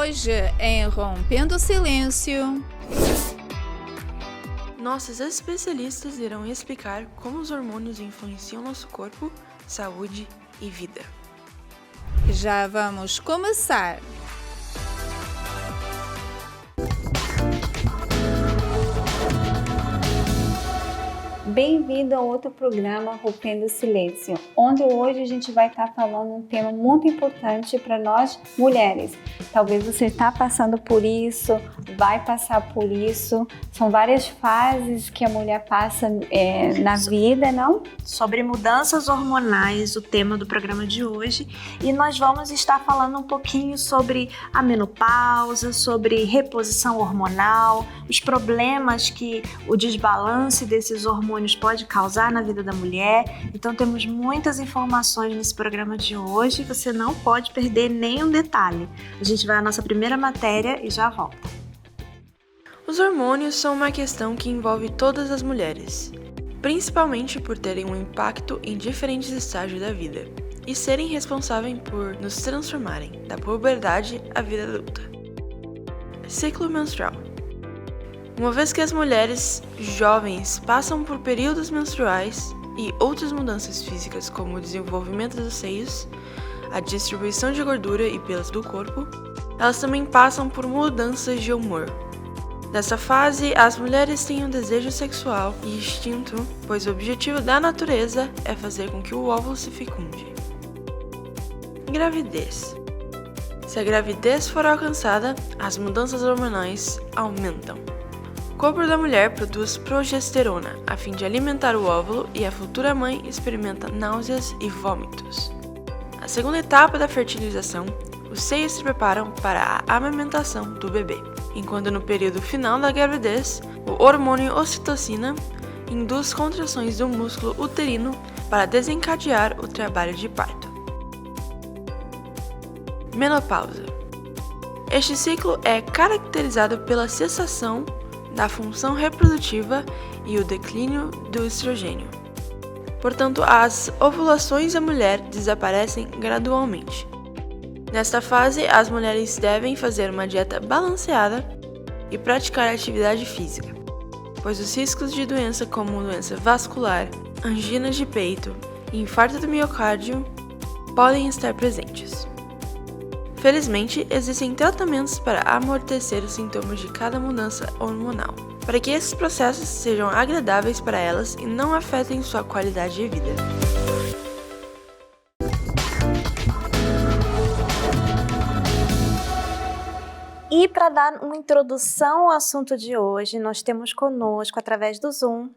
Hoje, em Rompendo o Silêncio, nossos especialistas irão explicar como os hormônios influenciam nosso corpo, saúde e vida. Já vamos começar! Bem-vindo a outro programa Rompendo o Silêncio, onde hoje a gente vai estar falando um tema muito importante para nós mulheres. Talvez você está passando por isso, vai passar por isso. São várias fases que a mulher passa na vida, não? Sobre mudanças hormonais, o tema do programa de hoje. E nós vamos estar falando um pouquinho sobre a menopausa, sobre reposição hormonal, os problemas que o desbalance desses hormônios pode causar na vida da mulher. Então temos muitas informações nesse programa de hoje, você não pode perder nenhum detalhe. A gente vai à nossa primeira matéria e já volta. Os hormônios são uma questão que envolve todas as mulheres, principalmente por terem um impacto em diferentes estágios da vida e serem responsáveis por nos transformarem da puberdade à vida adulta. Ciclo menstrual. Uma vez que as mulheres jovens passam por períodos menstruais e outras mudanças físicas como o desenvolvimento dos seios, a distribuição de gordura e pelos do corpo, elas também passam por mudanças de humor. Nessa fase, as mulheres têm um desejo sexual e instinto, pois o objetivo da natureza é fazer com que o óvulo se fecunde. Gravidez. Se a gravidez for alcançada, as mudanças hormonais aumentam. O corpo da mulher produz progesterona a fim de alimentar o óvulo e a futura mãe experimenta náuseas e vômitos. Na segunda etapa da fertilização, os seios se preparam para a amamentação do bebê, enquanto no período final da gravidez, o hormônio ocitocina induz contrações do músculo uterino para desencadear o trabalho de parto. Menopausa. Este ciclo é caracterizado pela cessação da função reprodutiva e o declínio do estrogênio. Portanto, as ovulações da mulher desaparecem gradualmente. Nesta fase, as mulheres devem fazer uma dieta balanceada e praticar atividade física, pois os riscos de doença como doença vascular, angina de peito e infarto do miocárdio podem estar presentes. Felizmente, existem tratamentos para amortecer os sintomas de cada mudança hormonal, para que esses processos sejam agradáveis para elas e não afetem sua qualidade de vida. E para dar uma introdução ao assunto de hoje, nós temos conosco, através do Zoom,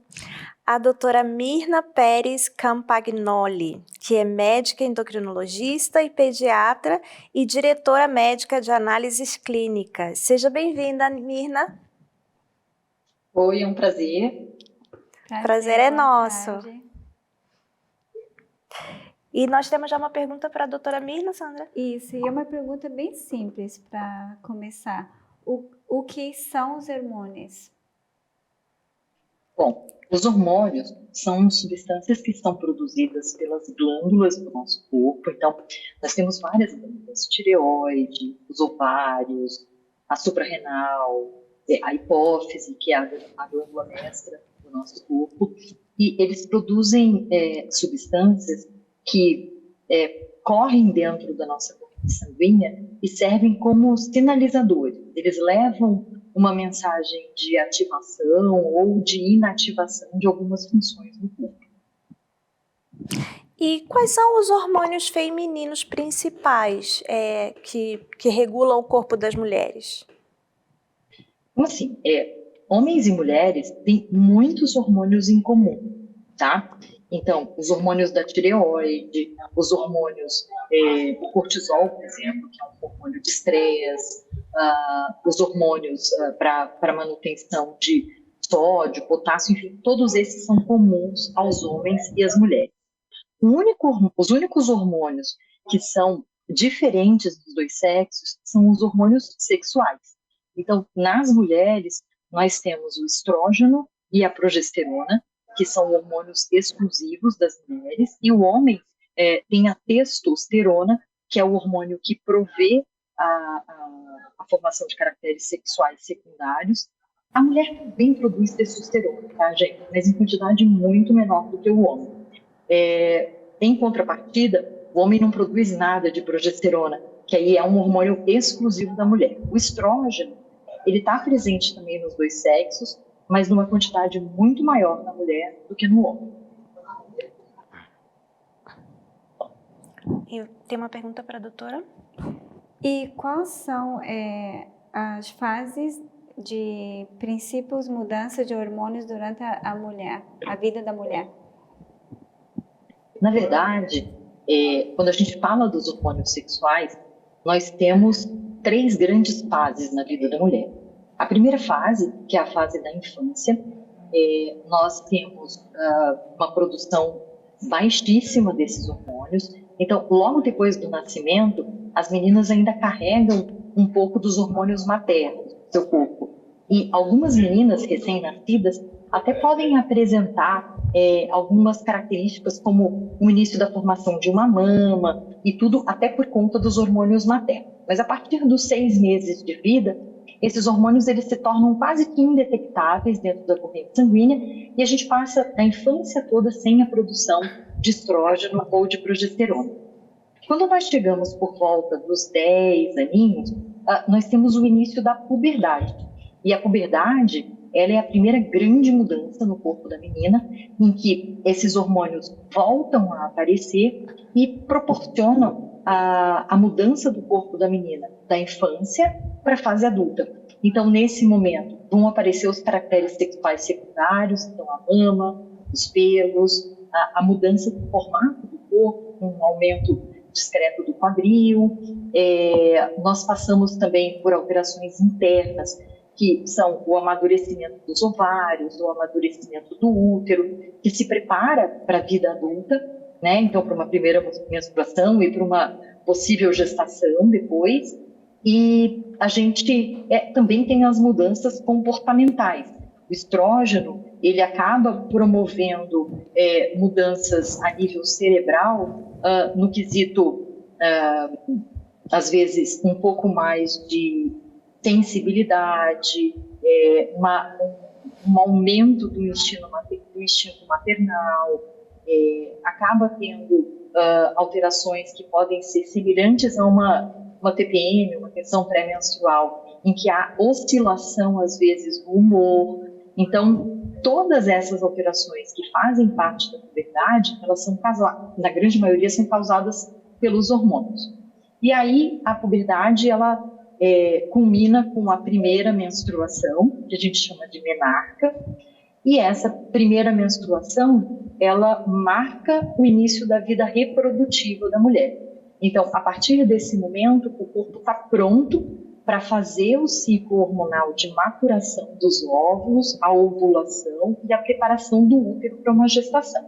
a doutora Mirna Pérez Campagnoli, que é médica endocrinologista e pediatra e diretora médica de análises clínicas. Seja bem-vinda, Mirna. Oi, é um prazer. Prazer é nosso. E nós temos já uma pergunta para a doutora Mirna, Sandra? Isso, e é uma pergunta bem simples para começar. O que são os hormônios? Bom, os hormônios são substâncias que são produzidas pelas glândulas do nosso corpo. Então, nós temos várias glândulas, tireoide, os ovários, a suprarrenal, a hipófise, que é a glândula mestra do nosso corpo. E eles produzem substâncias que correm dentro da nossa corrente sanguínea e servem como sinalizadores. Eles levam uma mensagem de ativação ou de inativação de algumas funções do corpo. E quais são os hormônios femininos principais que regulam o corpo das mulheres? Então, assim, homens e mulheres têm muitos hormônios em comum, tá? Então, os hormônios da tireoide, os hormônios, o cortisol, por exemplo, que é um hormônio de estresse, os hormônios para manutenção de sódio, potássio, enfim, todos esses são comuns aos homens e às mulheres. Os únicos hormônios que são diferentes dos dois sexos são os hormônios sexuais. Então, nas mulheres, nós temos o estrógeno e a progesterona, que são hormônios exclusivos das mulheres, e o homem tem a testosterona, que é o hormônio que provê a formação de caracteres sexuais secundários. A mulher também produz testosterona, tá, gente? Mas em quantidade muito menor do que o homem. Em contrapartida, o homem não produz nada de progesterona, que aí é um hormônio exclusivo da mulher. O estrógeno, ele está presente também nos dois sexos, mas numa quantidade muito maior na mulher do que no homem. E tem uma pergunta para a doutora? E quais são as fases de princípios mudança de hormônios durante a vida da mulher? Na verdade, quando a gente fala dos hormônios sexuais, nós temos 3 grandes fases na vida da mulher. A primeira fase, que é a fase da infância, nós temos uma produção baixíssima desses hormônios. Então, logo depois do nascimento, as meninas ainda carregam um pouco dos hormônios maternos no seu corpo. E algumas meninas recém-nascidas até podem apresentar algumas características como o início da formação de uma mama e tudo até por conta dos hormônios maternos. Mas a partir dos 6 meses de vida, esses hormônios eles se tornam quase que indetectáveis dentro da corrente sanguínea e a gente passa a infância toda sem a produção de estrógeno ou de progesterona. Quando nós chegamos por volta dos 10 aninhos, nós temos o início da puberdade. E a puberdade, ela é a primeira grande mudança no corpo da menina, em que esses hormônios voltam a aparecer e proporcionam a mudança do corpo da menina, da infância para a fase adulta. Então, nesse momento, vão aparecer os caracteres sexuais secundários, então a mama, os pelos, a mudança do formato do corpo, com um aumento discreto do quadril. Nós passamos também por alterações internas, que são o amadurecimento dos ovários, o amadurecimento do útero, que se prepara para a vida adulta, né? Então, para uma primeira menstruação e para uma possível gestação depois. E a gente também tem as mudanças comportamentais. O estrógeno, ele acaba promovendo mudanças a nível cerebral, no quesito, às vezes, um pouco mais de sensibilidade, um aumento do instinto maternal, acaba tendo alterações que podem ser semelhantes a uma TPM, uma tensão pré-menstrual, em que há oscilação, às vezes, do humor. Então, todas essas alterações que fazem parte da puberdade, elas são na grande maioria, são causadas pelos hormônios. E aí, a puberdade, ela culmina com a primeira menstruação, que a gente chama de menarca, e essa primeira menstruação, ela marca o início da vida reprodutiva da mulher. Então, a partir desse momento, o corpo está pronto para fazer o ciclo hormonal de maturação dos óvulos, a ovulação e a preparação do útero para uma gestação.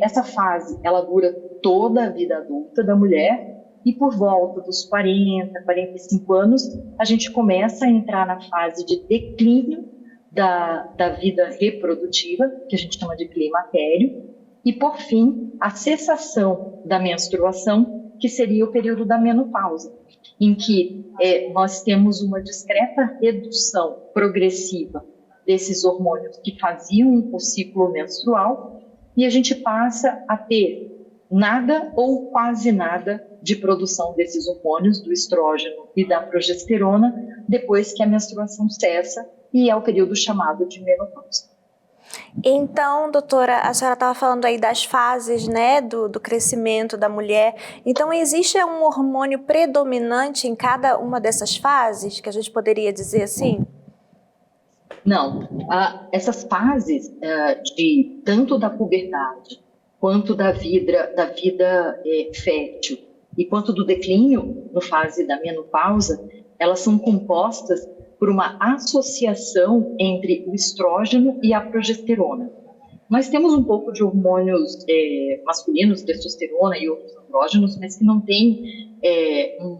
Essa fase, ela dura toda a vida adulta da mulher, e por volta dos 40, 45 anos, a gente começa a entrar na fase de declínio da vida reprodutiva, que a gente chama de climatério, e por fim, a cessação da menstruação, que seria o período da menopausa, em que nós temos uma discreta redução progressiva desses hormônios que faziam o ciclo menstrual, e a gente passa a ter nada ou quase nada de produção desses hormônios, do estrógeno e da progesterona, depois que a menstruação cessa, e é o período chamado de menopausa. Então, doutora, a senhora estava falando aí das fases, né, do crescimento da mulher. Então, existe um hormônio predominante em cada uma dessas fases, que a gente poderia dizer assim? Não. Essas fases tanto da puberdade, quanto da vida fértil, e quanto do declínio, no fase da menopausa, elas são compostas por uma associação entre o estrógeno e a progesterona. Nós temos um pouco de hormônios masculinos, testosterona e outros andrógenos, mas que não tem um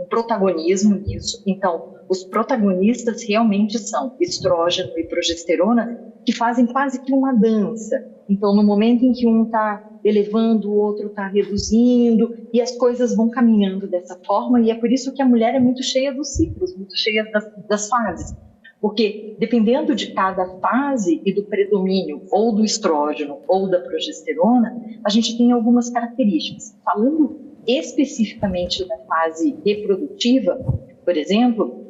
protagonismo nisso. Então, os protagonistas realmente são estrógeno e progesterona, que fazem quase que uma dança. Então, no momento em que um está elevando, o outro está reduzindo, e as coisas vão caminhando dessa forma, e é por isso que a mulher é muito cheia dos ciclos, muito cheia das fases. Porque, dependendo de cada fase e do predomínio ou do estrógeno ou da progesterona, a gente tem algumas características. Falando especificamente da fase reprodutiva, por exemplo,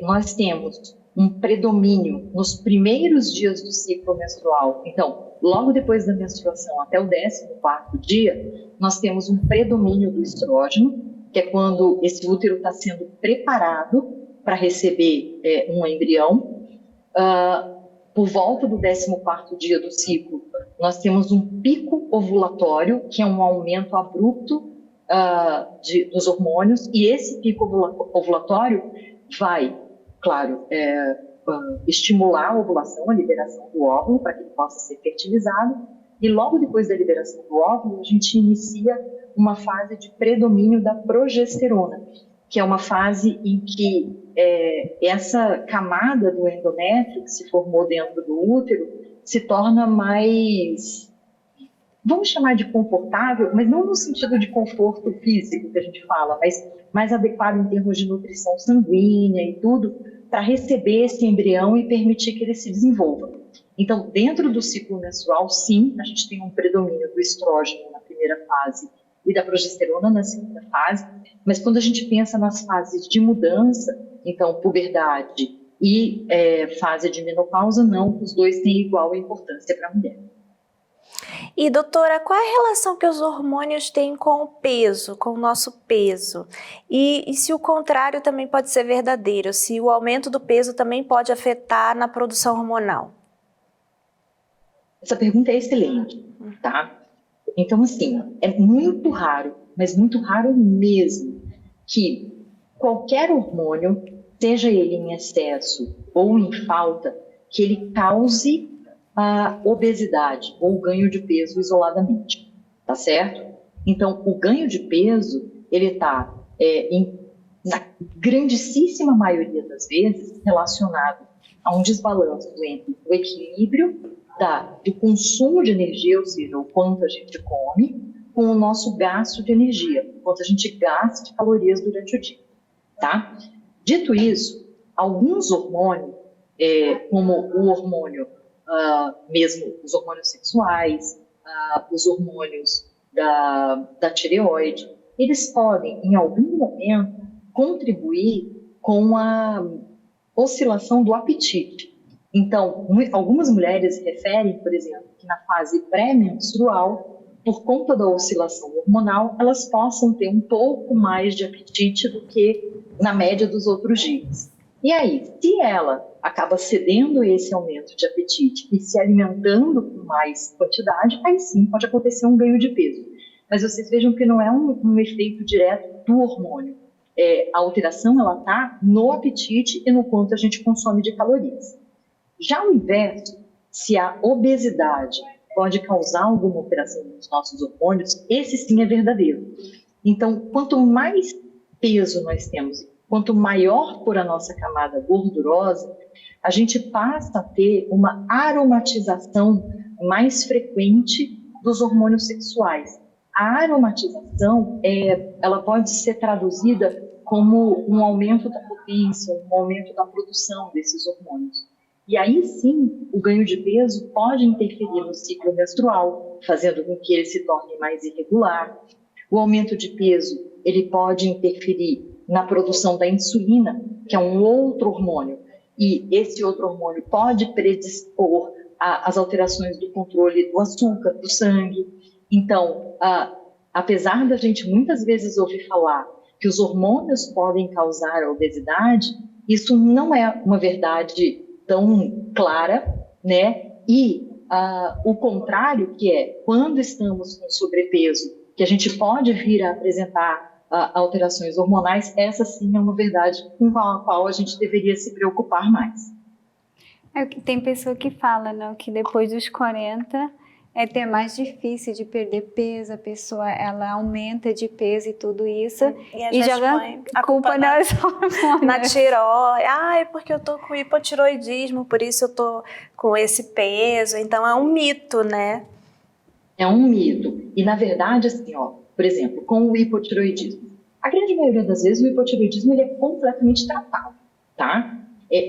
nós temos um predomínio nos primeiros dias do ciclo menstrual. Então, logo depois da menstruação até o 14º dia, nós temos um predomínio do estrógeno, que é quando esse útero está sendo preparado para receber um embrião. Por volta do 14º dia do ciclo, nós temos um pico ovulatório, que é um aumento abrupto dos hormônios, e esse pico ovulatório vai, claro, estimular a ovulação, a liberação do óvulo, para que ele possa ser fertilizado, e logo depois da liberação do óvulo, a gente inicia uma fase de predomínio da progesterona, que é uma fase em que essa camada do endométrio que se formou dentro do útero se torna mais, vamos chamar de confortável, mas não no sentido de conforto físico que a gente fala, mas mais adequado em termos de nutrição sanguínea e tudo, para receber esse embrião e permitir que ele se desenvolva. Então, dentro do ciclo menstrual, sim, a gente tem um predomínio do estrógeno na primeira fase e da progesterona na segunda fase, mas quando a gente pensa nas fases de mudança, então puberdade e fase de menopausa, não, os dois têm igual importância para a mulher. E doutora, qual é a relação que os hormônios têm com o peso, com o nosso peso? E se o contrário também pode ser verdadeiro, se o aumento do peso também pode afetar na produção hormonal? Essa pergunta é excelente, tá? Então, assim, é muito raro, mas muito raro mesmo, que qualquer hormônio, seja ele em excesso ou em falta, que ele cause a obesidade ou o ganho de peso isoladamente, tá certo? Então, o ganho de peso, ele está, na grandíssima maioria das vezes, relacionado a um desbalanço entre o equilíbrio do consumo de energia, ou seja, o quanto a gente come, com o nosso gasto de energia, o quanto a gente gasta de calorias durante o dia, tá? Dito isso, alguns hormônios, como o hormônio, mesmo os hormônios sexuais, os hormônios da tireoide, eles podem, em algum momento, contribuir com a oscilação do apetite. Então, algumas mulheres referem, por exemplo, que na fase pré-menstrual, por conta da oscilação hormonal, elas possam ter um pouco mais de apetite do que na média dos outros dias. E aí, se ela acaba cedendo esse aumento de apetite e se alimentando com mais quantidade, aí sim pode acontecer um ganho de peso. Mas vocês vejam que não é um efeito direto do hormônio. A alteração ela está no apetite e no quanto a gente consome de calorias. Já o inverso, se a obesidade pode causar alguma alteração nos nossos hormônios, esse sim é verdadeiro. Então, quanto mais peso nós temos, quanto maior for a nossa camada gordurosa, a gente passa a ter uma aromatização mais frequente dos hormônios sexuais. A aromatização, ela pode ser traduzida como um aumento da potência, um aumento da produção desses hormônios. E aí sim, o ganho de peso pode interferir no ciclo menstrual, fazendo com que ele se torne mais irregular. O aumento de peso, ele pode interferir na produção da insulina, que é um outro hormônio, e esse outro hormônio pode predispor às alterações do controle do açúcar, do sangue. Então, apesar da gente muitas vezes ouvir falar que os hormônios podem causar a obesidade, isso não é uma verdade tão clara, né? E o contrário, que é quando estamos com sobrepeso, que a gente pode vir a apresentar alterações hormonais, essa sim é uma verdade com a qual a gente deveria se preocupar mais. Tem pessoa que fala, né, que depois dos 40 é até mais difícil de perder peso, a pessoa ela aumenta de peso e tudo isso, e joga a culpa nas hormônios. Na tireoide, é porque eu tô com hipotiroidismo, por isso eu tô com esse peso, então é um mito, né? É um mito. E, na verdade, assim, ó, por exemplo, com o hipotireoidismo. A grande maioria das vezes, o hipotireoidismo ele é completamente tratado, tá?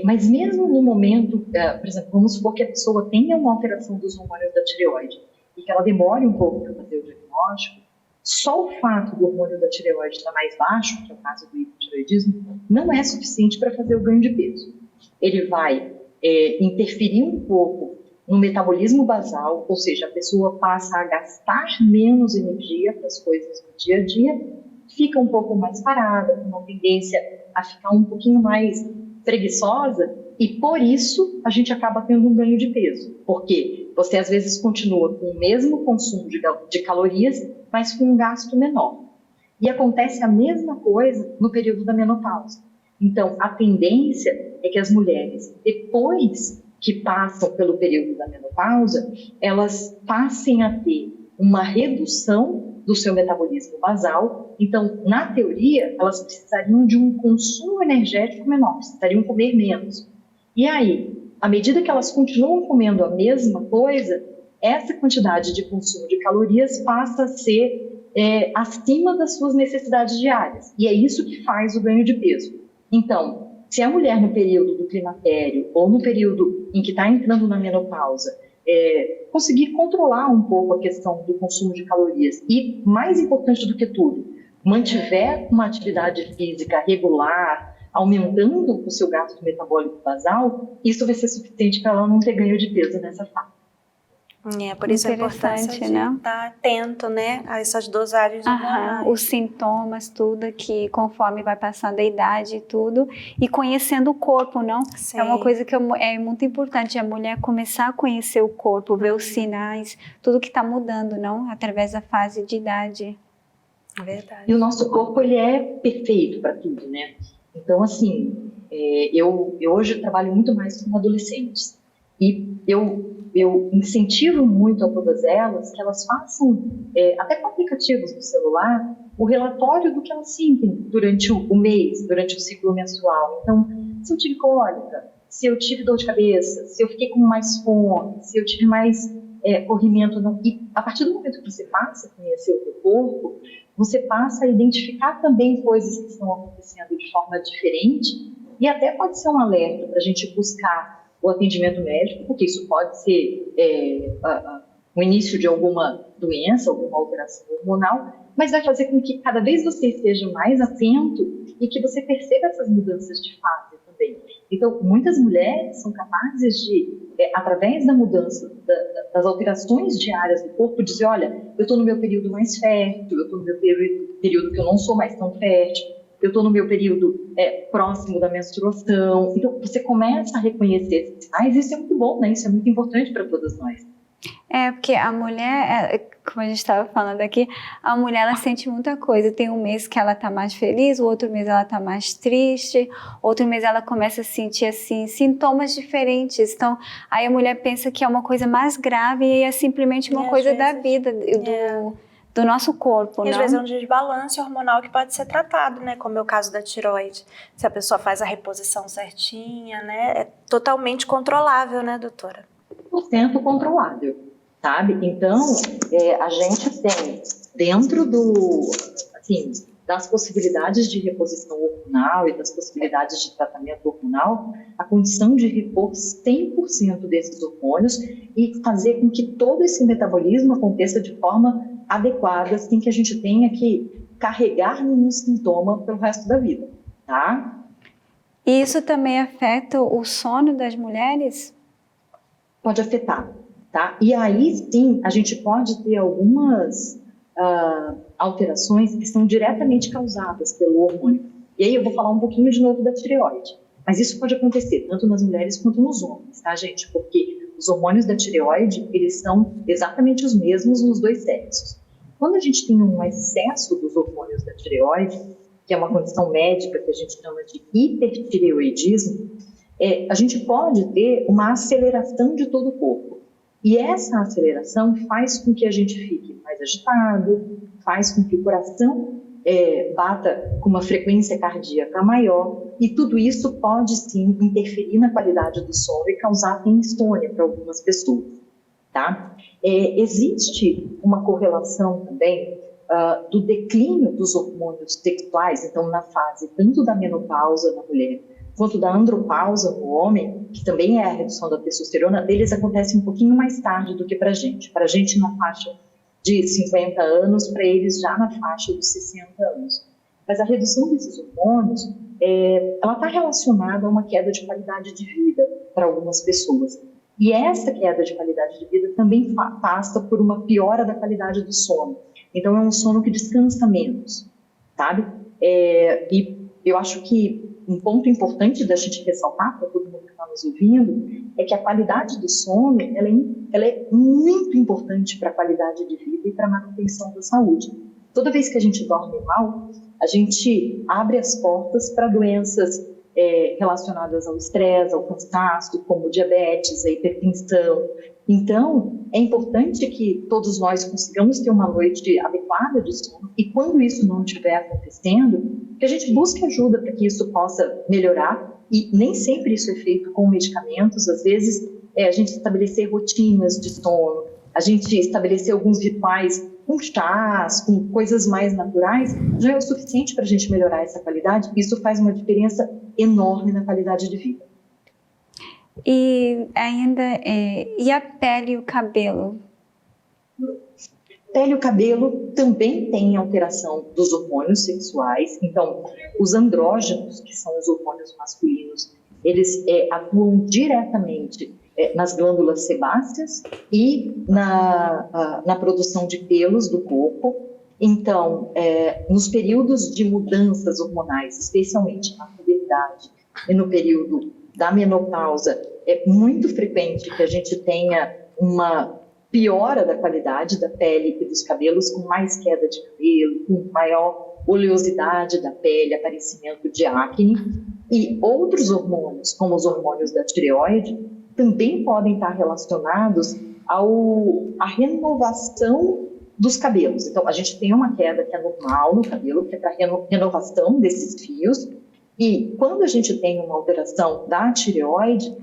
Mas mesmo no momento, por exemplo, vamos supor que a pessoa tenha uma alteração dos hormônios da tireoide e que ela demore um pouco para fazer o diagnóstico, só o fato do hormônio da tireoide estar mais baixo, que é o caso do hipotireoidismo, não é suficiente para fazer o ganho de peso. Ele vai interferir um pouco no metabolismo basal, ou seja, a pessoa passa a gastar menos energia para as coisas do dia a dia, fica um pouco mais parada, com uma tendência a ficar um pouquinho mais preguiçosa, e por isso a gente acaba tendo um ganho de peso. Porque você às vezes continua com o mesmo consumo de calorias, mas com um gasto menor. E acontece a mesma coisa no período da menopausa. Então, a tendência é que as mulheres, depois que passam pelo período da menopausa, elas passem a ter uma redução do seu metabolismo basal. Então, na teoria, elas precisariam de um consumo energético menor, precisariam comer menos. E aí, à medida que elas continuam comendo a mesma coisa, essa quantidade de consumo de calorias passa a ser acima das suas necessidades diárias. E é isso que faz o ganho de peso. Então, se a mulher no período do climatério ou no período em que está entrando na menopausa conseguir controlar um pouco a questão do consumo de calorias e, mais importante do que tudo, mantiver uma atividade física regular, aumentando o seu gasto metabólico basal, isso vai ser suficiente para ela não ter ganho de peso nessa fase. Por isso a importância de estar atento, né, a essas dosagens hormonais. Os sintomas, tudo que conforme vai passando a idade e tudo, e conhecendo o corpo, não? Sim. É uma coisa que é muito importante, a mulher começar a conhecer o corpo, ver os sinais, tudo que está mudando, não? Através da fase de idade. Verdade. E o nosso corpo, ele é perfeito para tudo, né? Então, assim, eu hoje trabalho muito mais com adolescentes, e eu incentivo muito a todas elas que elas façam, até com aplicativos no celular, o relatório do que elas sentem durante o mês, durante o ciclo menstrual. Então, se eu tive cólica, se eu tive dor de cabeça, se eu fiquei com mais fome, se eu tive mais corrimento. E a partir do momento que você passa a conhecer o seu corpo, você passa a identificar também coisas que estão acontecendo de forma diferente, e até pode ser um alerta para a gente buscar o atendimento médico, porque isso pode ser o início de alguma doença, alguma alteração hormonal, mas vai fazer com que cada vez você esteja mais atento e que você perceba essas mudanças de fase também. Então, muitas mulheres são capazes de, através da mudança, das alterações diárias do corpo, dizer, olha, eu estou no meu período mais fértil, eu estou no meu período que eu não sou mais tão fértil, eu estou no meu período próximo da menstruação. Então, você começa a reconhecer esses sinais, e isso é muito bom, né? Isso é muito importante para todas nós. Porque a mulher, como a gente estava falando aqui, a mulher, ela sente muita coisa. Tem um mês que ela está mais feliz, o outro mês ela está mais triste, outro mês ela começa a sentir, assim, sintomas diferentes. Então, aí a mulher pensa que é uma coisa mais grave e é simplesmente uma coisa da vida, do nosso corpo, e não? às vezes é um desbalance hormonal que pode ser tratado, né? Como é o caso da tireoide. Se a pessoa faz a reposição certinha, né? É totalmente controlável, né, doutora? 100% controlável, sabe? Então, a gente tem, dentro das possibilidades de reposição hormonal e das possibilidades de tratamento hormonal, a condição de repor 100% desses hormônios e fazer com que todo esse metabolismo aconteça de forma adequada, sem que a gente tenha que carregar nenhum sintoma pelo resto da vida, tá? E isso também afeta o sono das mulheres? Pode afetar, tá? E aí sim, a gente pode ter algumas alterações que são diretamente causadas pelo hormônio. E aí eu vou falar um pouquinho de novo da tireoide. Mas isso pode acontecer tanto nas mulheres quanto nos homens, tá, gente? Porque os hormônios da tireoide, eles são exatamente os mesmos nos dois sexos. Quando a gente tem um excesso dos hormônios da tireoide, que é uma condição médica que a gente chama de hipertireoidismo, a gente pode ter uma aceleração de todo o corpo. E essa aceleração faz com que a gente fique mais agitado, faz com que o coração bata com uma frequência cardíaca maior, e tudo isso pode sim interferir na qualidade do sono e causar insônia para algumas pessoas, tá? Existe uma correlação também do declínio dos hormônios sexuais, então na fase tanto da menopausa na mulher quanto da andropausa no homem, que também é a redução da testosterona, deles acontece um pouquinho mais tarde do que para a gente. Para a gente na faixa de 50 anos, para eles já na faixa dos 60 anos. Mas a redução desses hormônios, ela está relacionada a uma queda de qualidade de vida para algumas pessoas. E essa queda de qualidade de vida também passa por uma piora da qualidade do sono. Então, é um sono que descansa menos, sabe? E eu acho que um ponto importante da gente ressaltar para todo mundo que está nos ouvindo é que a qualidade do sono, ela é muito importante para a qualidade de vida e para a manutenção da saúde. Toda vez que a gente dorme mal, a gente abre as portas para doenças relacionadas ao estresse, ao cansaço, como diabetes, a hipertensão. Então, é importante que todos nós consigamos ter uma noite adequada de sono e quando isso não estiver acontecendo, que a gente busque ajuda para que isso possa melhorar e nem sempre isso é feito com medicamentos, às vezes a gente estabelecer rotinas de sono, a gente estabelecer alguns rituais com chás, com coisas mais naturais, já é o suficiente para a gente melhorar essa qualidade. Isso faz uma diferença enorme na qualidade de vida. E ainda, e a pele e o cabelo? Pele e o cabelo também tem alteração dos hormônios sexuais. Então, os andrógenos, que são os hormônios masculinos, eles atuam diretamente nas glândulas sebáceas e na produção de pelos do corpo. Então, nos períodos de mudanças hormonais, especialmente na puberdade e no período da menopausa, é muito frequente que a gente tenha uma piora da qualidade da pele e dos cabelos, com mais queda de cabelo, com maior oleosidade da pele, aparecimento de acne. E outros hormônios, como os hormônios da tireoide, também podem estar relacionados à renovação dos cabelos. Então, a gente tem uma queda que é normal no cabelo, que é para renovação desses fios, e quando a gente tem uma alteração da tireoide,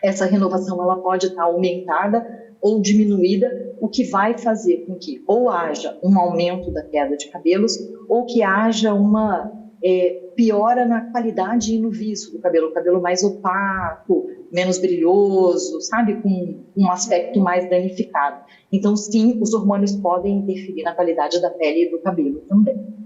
essa renovação ela pode estar aumentada ou diminuída, o que vai fazer com que ou haja um aumento da queda de cabelos, ou que haja uma piora na qualidade e no viço do cabelo, o cabelo mais opaco, menos brilhoso, sabe, com um aspecto mais danificado. Então, sim, os hormônios podem interferir na qualidade da pele e do cabelo também.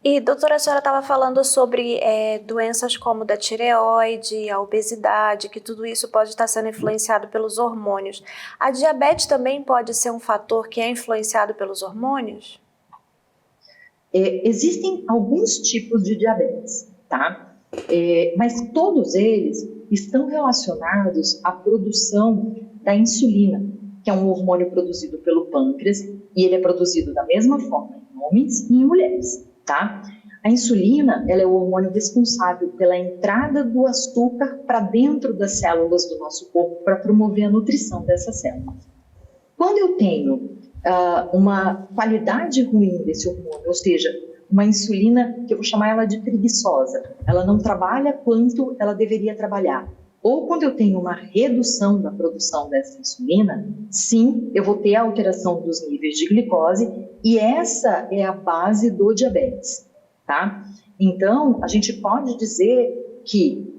E, doutora, a senhora estava falando sobre doenças como da tireoide, a obesidade, que tudo isso pode estar sendo influenciado pelos hormônios. A diabetes também pode ser um fator que é influenciado pelos hormônios? Existem alguns tipos de diabetes, tá? Mas todos eles estão relacionados à produção da insulina, que é um hormônio produzido pelo pâncreas, e ele é produzido da mesma forma em homens e em mulheres, tá? A insulina, ela é o hormônio responsável pela entrada do açúcar para dentro das células do nosso corpo para promover a nutrição dessas células. Quando eu tenho uma qualidade ruim desse hormônio, ou seja, uma insulina que eu vou chamar ela de preguiçosa, ela não trabalha quanto ela deveria trabalhar, ou quando eu tenho uma redução da produção dessa insulina, sim, eu vou ter a alteração dos níveis de glicose, e essa é a base do diabetes, tá? Então, a gente pode dizer que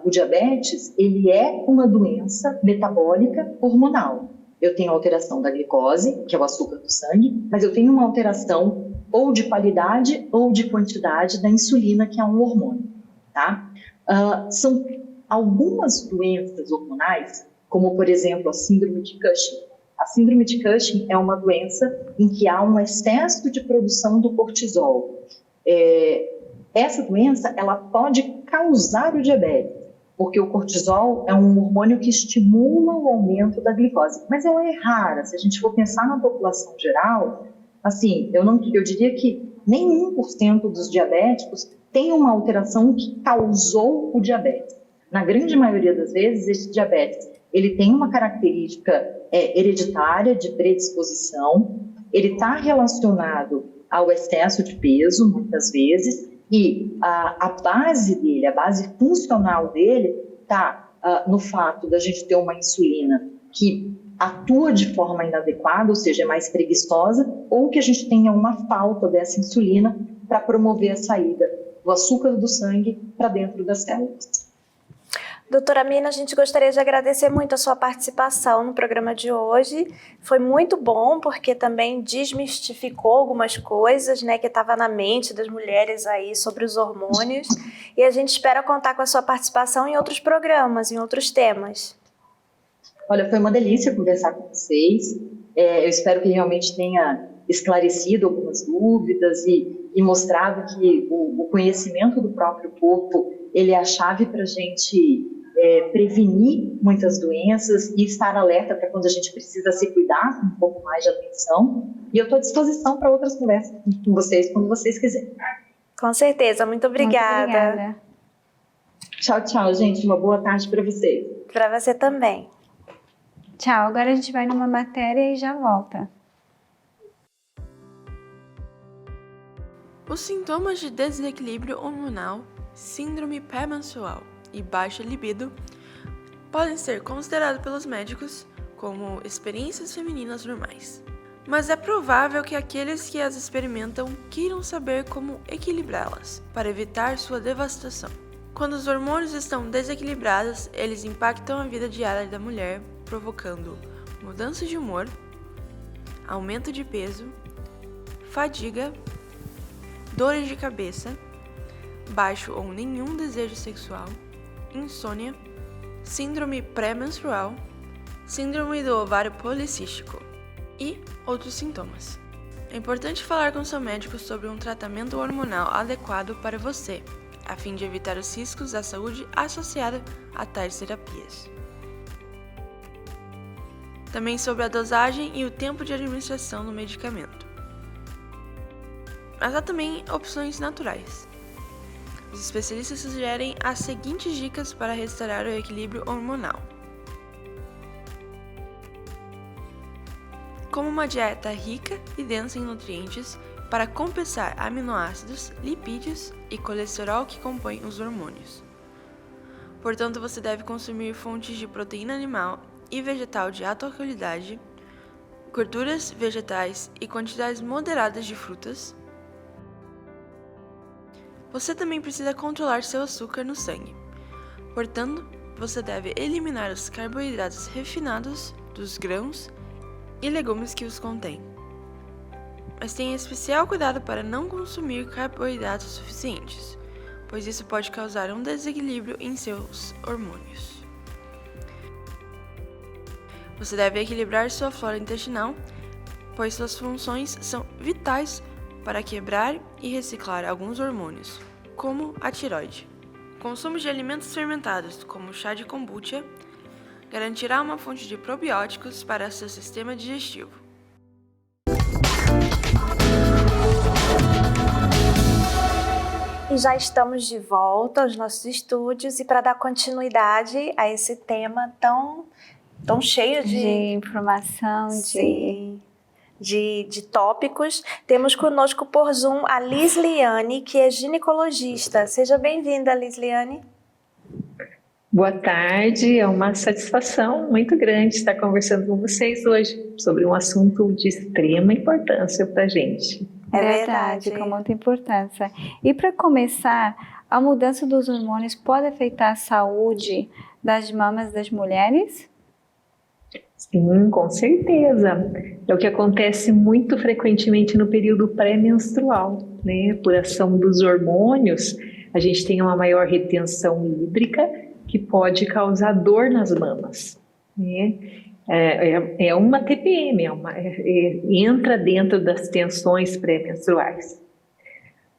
o diabetes, ele é uma doença metabólica hormonal. Eu tenho alteração da glicose, que é o açúcar do sangue, mas eu tenho uma alteração ou de qualidade ou de quantidade da insulina, que é um hormônio, tá? São algumas doenças hormonais, como, por exemplo, a síndrome de Cushing. A síndrome de Cushing é uma doença em que há um excesso de produção do cortisol. Essa doença, ela pode causar o diabetes, porque o cortisol é um hormônio que estimula o aumento da glicose, mas ela é rara. Se a gente for pensar na população geral, assim, eu diria que nem 1% dos diabéticos tem uma alteração que causou o diabetes. Na grande maioria das vezes, esse diabetes, ele tem uma característica hereditária de predisposição, ele está relacionado ao excesso de peso, muitas vezes, e a base dele, a base funcional dele, está no fato da gente ter uma insulina que atua de forma inadequada, ou seja, é mais preguiçosa, ou que a gente tenha uma falta dessa insulina para promover a saída do açúcar do sangue para dentro das células. Doutora Mina, a gente gostaria de agradecer muito a sua participação no programa de hoje. Foi muito bom, porque também desmistificou algumas coisas, né, que estava na mente das mulheres aí sobre os hormônios. E a gente espera contar com a sua participação em outros programas, em outros temas. Olha, foi uma delícia conversar com vocês. Eu espero que realmente tenha esclarecido algumas dúvidas e mostrado que o conhecimento do próprio corpo ele é a chave para a gente prevenir muitas doenças e estar alerta para quando a gente precisa se cuidar com um pouco mais de atenção. E eu estou à disposição para outras conversas com vocês, quando vocês quiserem. Com certeza. Muito obrigada. Muito obrigada. Tchau, tchau, gente. Uma boa tarde para vocês. Para você também. Tchau. Agora a gente vai numa matéria e já volta. Os sintomas de desequilíbrio hormonal, síndrome pré-menstrual e baixa libido podem ser considerados pelos médicos como experiências femininas normais. Mas é provável que aqueles que as experimentam queiram saber como equilibrá-las para evitar sua devastação. Quando os hormônios estão desequilibrados, eles impactam a vida diária da mulher, provocando mudança de humor, aumento de peso, fadiga, dores de cabeça, baixo ou nenhum desejo sexual, insônia, síndrome pré-menstrual, síndrome do ovário policístico e outros sintomas. É importante falar com seu médico sobre um tratamento hormonal adequado para você, a fim de evitar os riscos da saúde associados a tais terapias. Também sobre a dosagem e o tempo de administração do medicamento. Mas há também opções naturais. Os especialistas sugerem as seguintes dicas para restaurar o equilíbrio hormonal. Como uma dieta rica e densa em nutrientes para compensar aminoácidos, lipídios e colesterol que compõem os hormônios. Portanto, você deve consumir fontes de proteína animal e vegetal de alta qualidade, gorduras vegetais e quantidades moderadas de frutas. Você também precisa controlar seu açúcar no sangue. Portanto, você deve eliminar os carboidratos refinados dos grãos e legumes que os contêm. Mas tenha especial cuidado para não consumir carboidratos suficientes, pois isso pode causar um desequilíbrio em seus hormônios. Você deve equilibrar sua flora intestinal, pois suas funções são vitais para quebrar e reciclar alguns hormônios, como a tireoide. O consumo de alimentos fermentados, como chá de kombucha, garantirá uma fonte de probióticos para seu sistema digestivo. E já estamos de volta aos nossos estúdios e para dar continuidade a esse tema tão cheio De informação, de tópicos, temos conosco por Zoom a Lisliane, que é ginecologista. Seja bem-vinda, Lisliane. Boa tarde, é uma satisfação muito grande estar conversando com vocês hoje sobre um assunto de extrema importância para a gente. É verdade, com muita importância. E para começar, a mudança dos hormônios pode afetar a saúde das mamas das mulheres? Sim, com certeza. É o que acontece muito frequentemente no período pré-menstrual, né? Por ação dos hormônios, a gente tem uma maior retenção hídrica que pode causar dor nas mamas, né? É uma TPM, entra dentro das tensões pré-menstruais.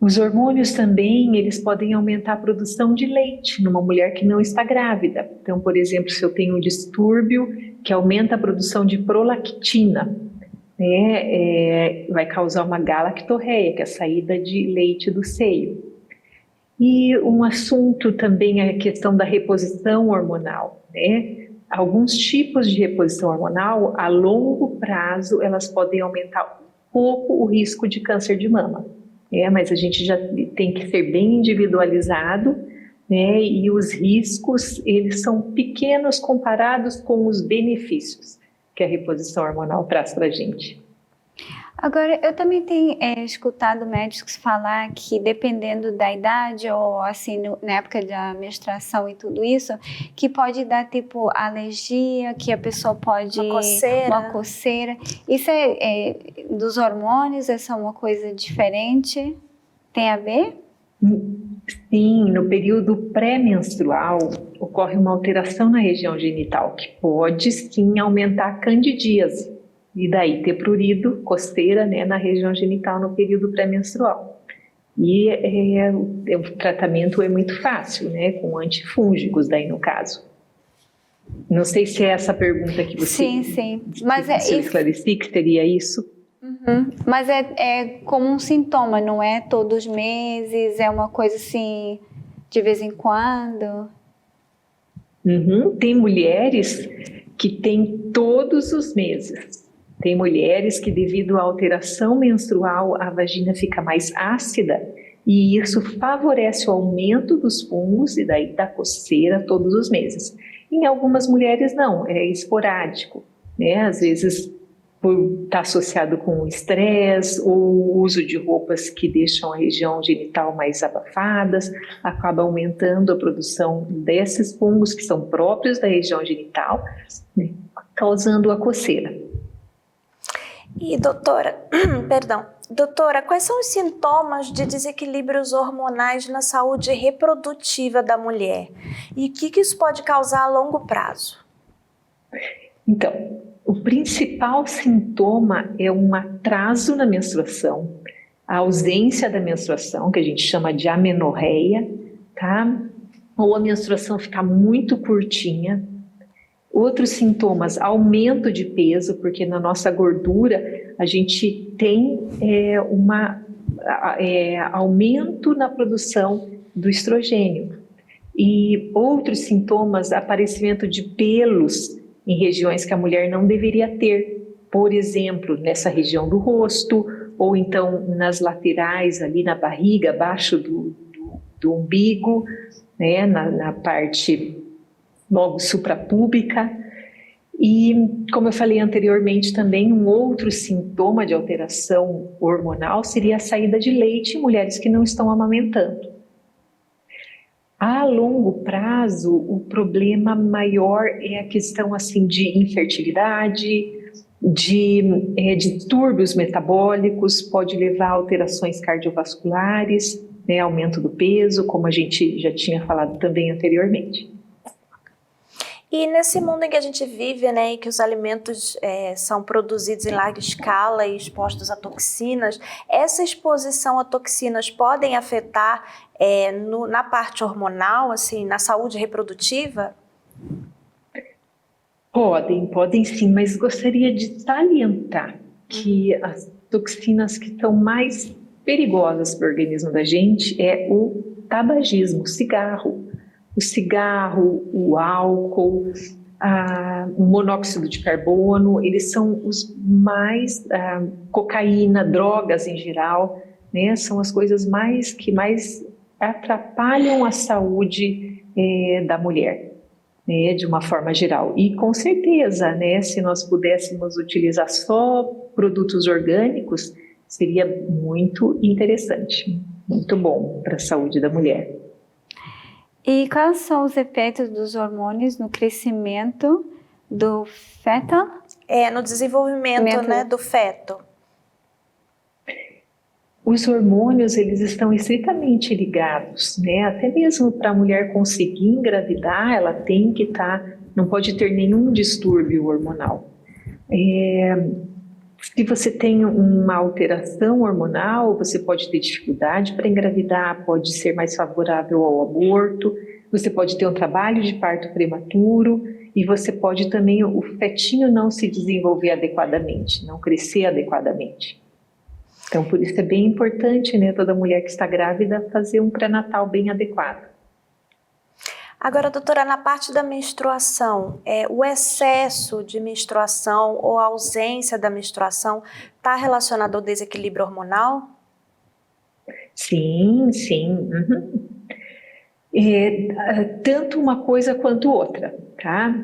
Os hormônios também, eles podem aumentar a produção de leite numa mulher que não está grávida. Então, por exemplo, se eu tenho um distúrbio que aumenta a produção de prolactina, né, vai causar uma galactorreia, que é a saída de leite do seio. E um assunto também é a questão da reposição hormonal, né? Alguns tipos de reposição hormonal, a longo prazo, elas podem aumentar um pouco o risco de câncer de mama. Mas a gente já tem que ser bem individualizado, né? E os riscos, eles são pequenos comparados com os benefícios. que a reposição hormonal traz para a gente. Agora, eu também tenho escutado médicos falar que dependendo da idade ou assim na época da menstruação e tudo isso, que pode dar tipo alergia, que a pessoa pode... Uma coceira. Isso é dos hormônios? Essa é uma coisa diferente? Tem a ver? Sim, no período pré-menstrual ocorre uma alteração na região genital que pode sim aumentar a candidíase. E daí ter prurido, coceira, né, na região genital no período pré-menstrual. E o tratamento é muito fácil, né, com antifúngicos daí no caso. Não sei se é essa pergunta que você... Sim. Mas se eu esclareci que seria isso. Uhum. Mas é como um sintoma, não é todos os meses, é uma coisa assim, de vez em quando? Uhum. Tem mulheres que têm todos os meses. Tem mulheres que, devido à alteração menstrual, a vagina fica mais ácida e isso favorece o aumento dos fungos e daí da coceira todos os meses. Em algumas mulheres não, é esporádico, né? Às vezes por estar associado com o estresse ou o uso de roupas que deixam a região genital mais abafadas, acaba aumentando a produção desses fungos que são próprios da região genital, né? Causando a coceira. E doutora, quais são os sintomas de desequilíbrios hormonais na saúde reprodutiva da mulher? E o que isso pode causar a longo prazo? Então, o principal sintoma é um atraso na menstruação, a ausência da menstruação, que a gente chama de amenorreia, tá? Ou a menstruação ficar muito curtinha. Outros sintomas, aumento de peso, porque na nossa gordura a gente tem aumento na produção do estrogênio. E outros sintomas, aparecimento de pelos em regiões que a mulher não deveria ter, por exemplo, nessa região do rosto, ou então nas laterais, ali na barriga, abaixo do umbigo, né, na parte logo suprapúbica. E, como eu falei anteriormente também, um outro sintoma de alteração hormonal seria a saída de leite em mulheres que não estão amamentando. A longo prazo, o problema maior é a questão assim, de infertilidade, de distúrbios metabólicos, pode levar a alterações cardiovasculares, né, aumento do peso, como a gente já tinha falado também anteriormente. E nesse mundo em que a gente vive, né, em que os alimentos são produzidos em larga escala e expostos a toxinas, essa exposição a toxinas podem afetar na parte hormonal, assim, na saúde reprodutiva? Podem sim, mas gostaria de salientar que as toxinas que são mais perigosas para o organismo da gente é o tabagismo, o cigarro. O cigarro, o álcool, o monóxido de carbono, eles são os mais, cocaína, drogas em geral, né, são as coisas que mais atrapalham a saúde da mulher, né, de uma forma geral. E com certeza, né, se nós pudéssemos utilizar só produtos orgânicos, seria muito interessante, muito bom para a saúde da mulher. E quais são os efeitos dos hormônios no crescimento do feto? No desenvolvimento, né, do feto. Os hormônios, eles estão estritamente ligados, né? Até mesmo para a mulher conseguir engravidar, ela tem que não pode ter nenhum distúrbio hormonal. Se você tem uma alteração hormonal, você pode ter dificuldade para engravidar, pode ser mais favorável ao aborto, você pode ter um trabalho de parto prematuro e você pode também, o fetinho não se desenvolver adequadamente, não crescer adequadamente. Então, por isso é bem importante, né, toda mulher que está grávida fazer um pré-natal bem adequado. Agora, doutora, na parte da menstruação, o excesso de menstruação ou a ausência da menstruação está relacionado ao desequilíbrio hormonal? Sim. Uhum. Tanto uma coisa quanto outra, tá?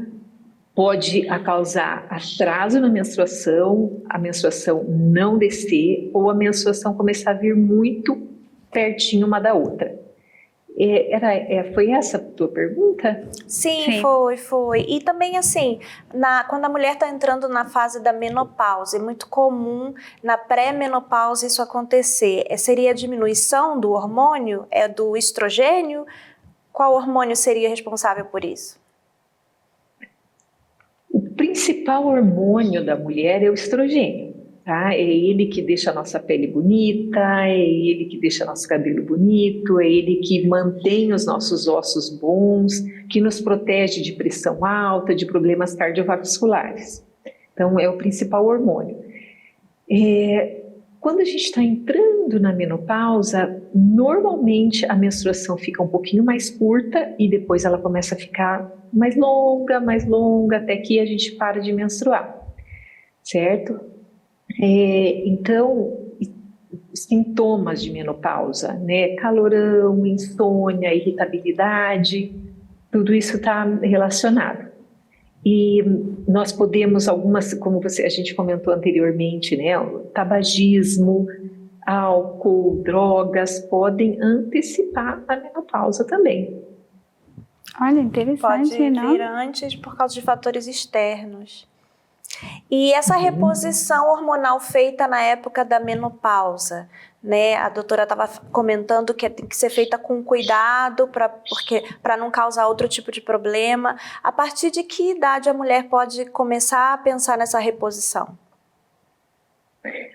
pode causar atraso na menstruação, a menstruação não descer ou a menstruação começar a vir muito pertinho uma da outra. Foi essa a tua pergunta? Sim, foi. E também assim, quando a mulher está entrando na fase da menopausa, é muito comum na pré-menopausa isso acontecer. Seria a diminuição do hormônio, do estrogênio? Qual hormônio seria responsável por isso? O principal hormônio da mulher é o estrogênio. Tá? É ele que deixa a nossa pele bonita, é ele que deixa nosso cabelo bonito, é ele que mantém os nossos ossos bons, que nos protege de pressão alta, de problemas cardiovasculares. Então, é o principal hormônio. Quando a gente está entrando na menopausa, normalmente a menstruação fica um pouquinho mais curta e depois ela começa a ficar mais longa, até que a gente para de menstruar, certo? Então, sintomas de menopausa, né? Calorão, insônia, irritabilidade, tudo isso está relacionado. E nós podemos, como a gente comentou anteriormente, né? O tabagismo, álcool, drogas podem antecipar a menopausa também. Olha, interessante, Pode não? vir antes por causa de fatores externos. E essa reposição hormonal feita na época da menopausa, né? A doutora estava comentando que tem que ser feita com cuidado para não causar outro tipo de problema. A partir de que idade a mulher pode começar a pensar nessa reposição?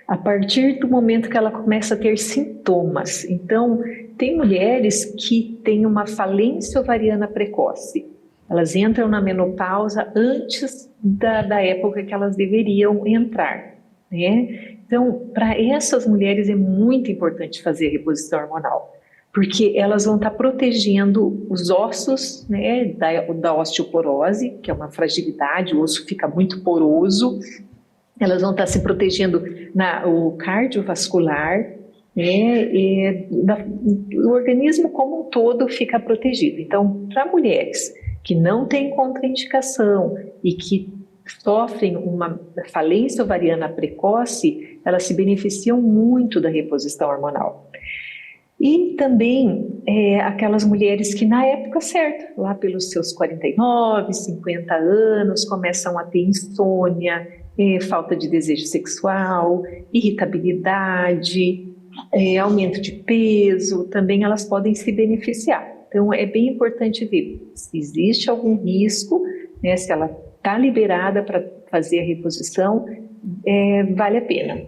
A partir do momento que ela começa a ter sintomas. Então, tem mulheres que têm uma falência ovariana precoce. Elas entram na menopausa antes da época que elas deveriam entrar, né? Então, para essas mulheres é muito importante fazer a reposição hormonal, porque elas vão estar protegendo os ossos, né, da osteoporose, que é uma fragilidade, o osso fica muito poroso. Elas vão estar se protegendo o cardiovascular, né, o organismo como um todo fica protegido. Então, para mulheres que não têm contraindicação e que sofrem uma falência ovariana precoce, elas se beneficiam muito da reposição hormonal. E também aquelas mulheres que na época certa, lá pelos seus 49, 50 anos, começam a ter insônia, falta de desejo sexual, irritabilidade, aumento de peso, também elas podem se beneficiar. Então, é bem importante ver se existe algum risco, né, se ela está liberada para fazer a reposição, vale a pena.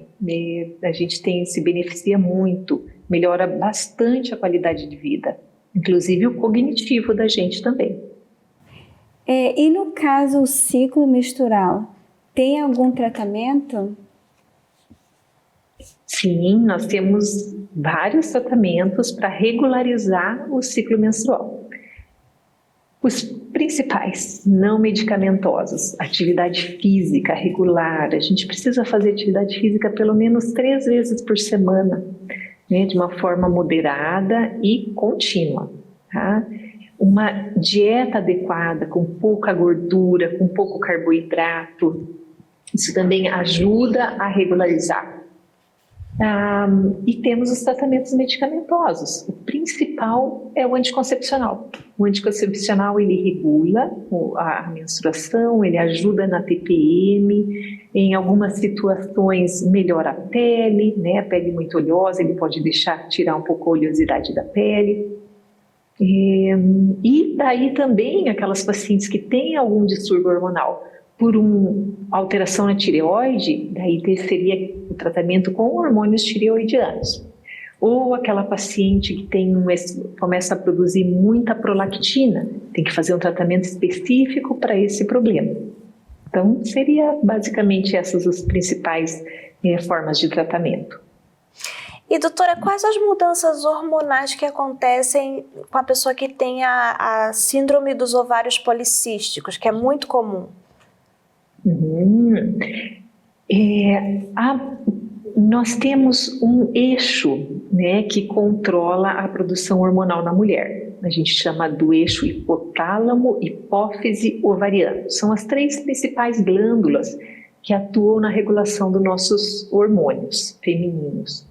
A gente se beneficia muito, melhora bastante a qualidade de vida, inclusive o cognitivo da gente também. E no caso, o ciclo menstrual, tem algum tratamento? Sim, nós temos vários tratamentos para regularizar o ciclo menstrual. Os principais, não medicamentosos, atividade física regular. A gente precisa fazer atividade física pelo menos 3 vezes por semana, né, de uma forma moderada e contínua. Tá? Uma dieta adequada, com pouca gordura, com pouco carboidrato, isso também ajuda a regularizar. E temos os tratamentos medicamentosos. O principal é o anticoncepcional. O anticoncepcional, ele regula a menstruação, ele ajuda na TPM, em algumas situações melhora a pele, né? A pele muito oleosa, ele pode tirar um pouco a oleosidade da pele. E daí também aquelas pacientes que têm algum distúrbio hormonal, por uma alteração na tireoide, daí seria o tratamento com hormônios tireoidianos. Ou aquela paciente que começa a produzir muita prolactina, tem que fazer um tratamento específico para esse problema. Então, seria basicamente essas as principais formas de tratamento. E doutora, quais as mudanças hormonais que acontecem com a pessoa que tem a síndrome dos ovários policísticos, que é muito comum? nós temos um eixo, né, que controla a produção hormonal na mulher. A gente chama do eixo hipotálamo, hipófise, ovariano. São as 3 principais glândulas que atuam na regulação dos nossos hormônios femininos.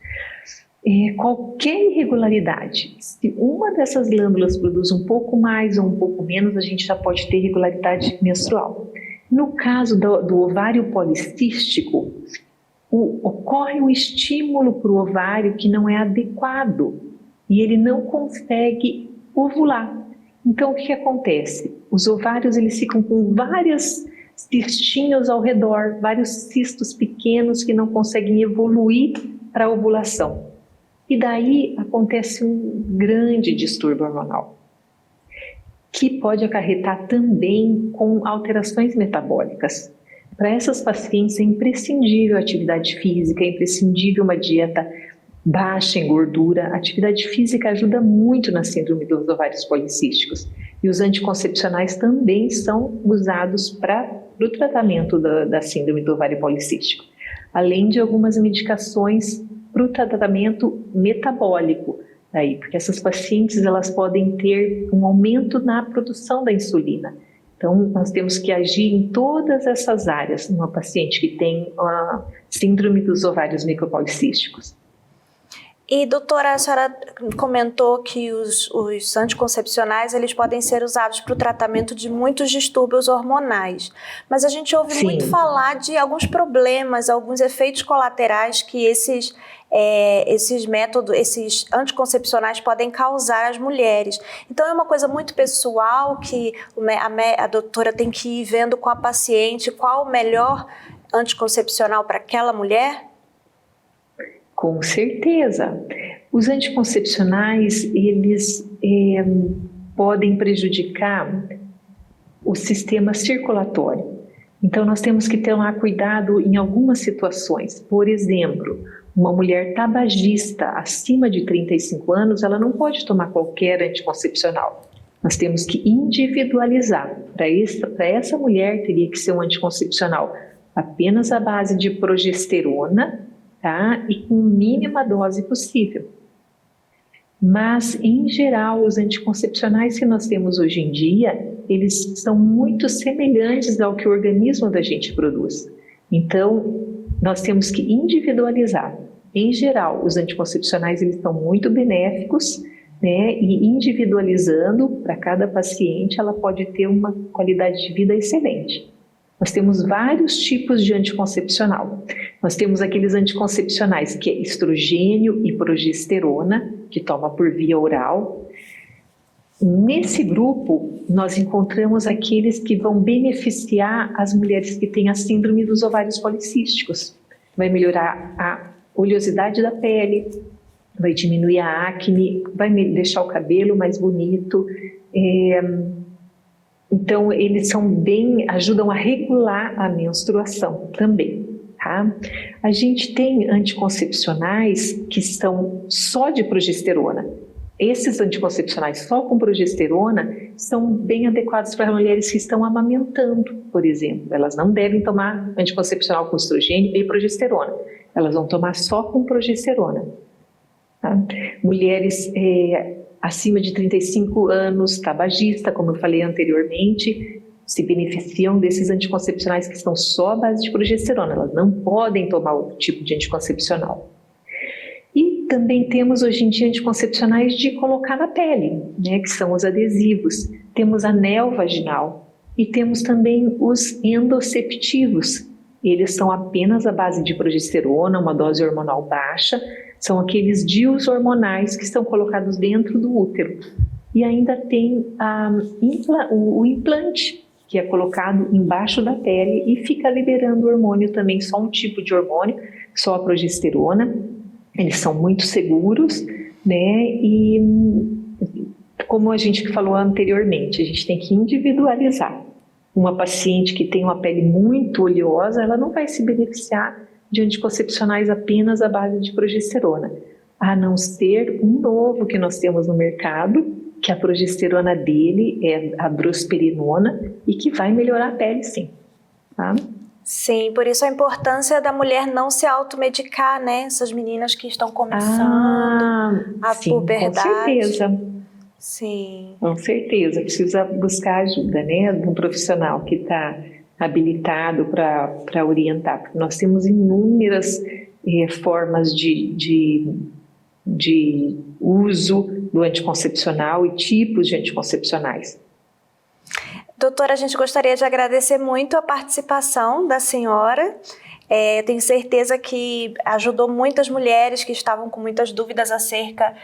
Qualquer irregularidade, se uma dessas glândulas produz um pouco mais ou um pouco menos, a gente já pode ter irregularidade menstrual. No caso do ovário policístico, ocorre um estímulo para o ovário que não é adequado e ele não consegue ovular. Então, o que acontece? Os ovários eles ficam com vários cistinhos ao redor, vários cistos pequenos que não conseguem evoluir para a ovulação. E daí acontece um grande distúrbio hormonal, que pode acarretar também com alterações metabólicas. Para essas pacientes é imprescindível a atividade física, é imprescindível uma dieta baixa em gordura. A atividade física ajuda muito na síndrome dos ovários policísticos. E os anticoncepcionais também são usados para o tratamento da síndrome do ovário policístico, além de algumas medicações para o tratamento metabólico, porque essas pacientes elas podem ter um aumento na produção da insulina. Então, nós temos que agir em todas essas áreas numa paciente que tem a síndrome dos ovários micropolicísticos. E, doutora, a senhora comentou que os anticoncepcionais eles podem ser usados para o tratamento de muitos distúrbios hormonais, mas a gente ouve Sim. muito falar de alguns problemas, alguns efeitos colaterais que esses métodos, esses anticoncepcionais podem causar às mulheres. Então, é uma coisa muito pessoal que a doutora tem que ir vendo com a paciente qual o melhor anticoncepcional para aquela mulher? Com certeza. Os anticoncepcionais, eles podem prejudicar o sistema circulatório. Então, nós temos que tomar cuidado em algumas situações. Por exemplo, uma mulher tabagista acima de 35 anos, ela não pode tomar qualquer anticoncepcional. Nós temos que individualizar. Para essa mulher, teria que ser um anticoncepcional apenas à base de progesterona, e com mínima dose possível. Mas, em geral, os anticoncepcionais que nós temos hoje em dia, eles são muito semelhantes ao que o organismo da gente produz. Então, nós temos que individualizar. Em geral, os anticoncepcionais eles são muito benéficos, e individualizando para cada paciente, ela pode ter uma qualidade de vida excelente. Nós temos vários tipos de anticoncepcional. Nós temos aqueles anticoncepcionais que é estrogênio e progesterona, que toma por via oral. Nesse grupo, nós encontramos aqueles que vão beneficiar as mulheres que têm a síndrome dos ovários policísticos. Vai melhorar a oleosidade da pele, vai diminuir a acne, vai deixar o cabelo mais bonito. Então, eles ajudam a regular a menstruação também, tá? A gente tem anticoncepcionais que são só de progesterona. Esses anticoncepcionais só com progesterona são bem adequados para mulheres que estão amamentando, por exemplo. Elas não devem tomar anticoncepcional com estrogênio e progesterona. Elas vão tomar só com progesterona, tá? Mulheres acima de 35 anos, tabagista, como eu falei anteriormente, se beneficiam desses anticoncepcionais que estão só à base de progesterona. Elas não podem tomar outro tipo de anticoncepcional. E também temos hoje em dia anticoncepcionais de colocar na pele, que são os adesivos. Temos anel vaginal e temos também os endoceptivos. Eles são apenas à base de progesterona, uma dose hormonal baixa. São aqueles DIUs hormonais que estão colocados dentro do útero. E ainda tem o implante, que é colocado embaixo da pele e fica liberando o hormônio também, só um tipo de hormônio, só a progesterona. Eles são muito seguros, e como a gente falou anteriormente, a gente tem que individualizar. Uma paciente que tem uma pele muito oleosa, ela não vai se beneficiar de anticoncepcionais apenas à base de progesterona, a não ser um novo que nós temos no mercado, que a progesterona dele é a drosperinona e que vai melhorar a pele, sim. Tá? Sim, por isso a importância da mulher não se automedicar, né? Essas meninas que estão começando a sim, puberdade. com certeza. Sim. Com certeza, precisa buscar ajuda, né, de um profissional que está habilitado para orientar, porque nós temos inúmeras formas de uso do anticoncepcional e tipos de anticoncepcionais. Doutora, a gente gostaria de agradecer muito a participação da senhora. Tenho certeza que ajudou muitas mulheres que estavam com muitas dúvidas acerca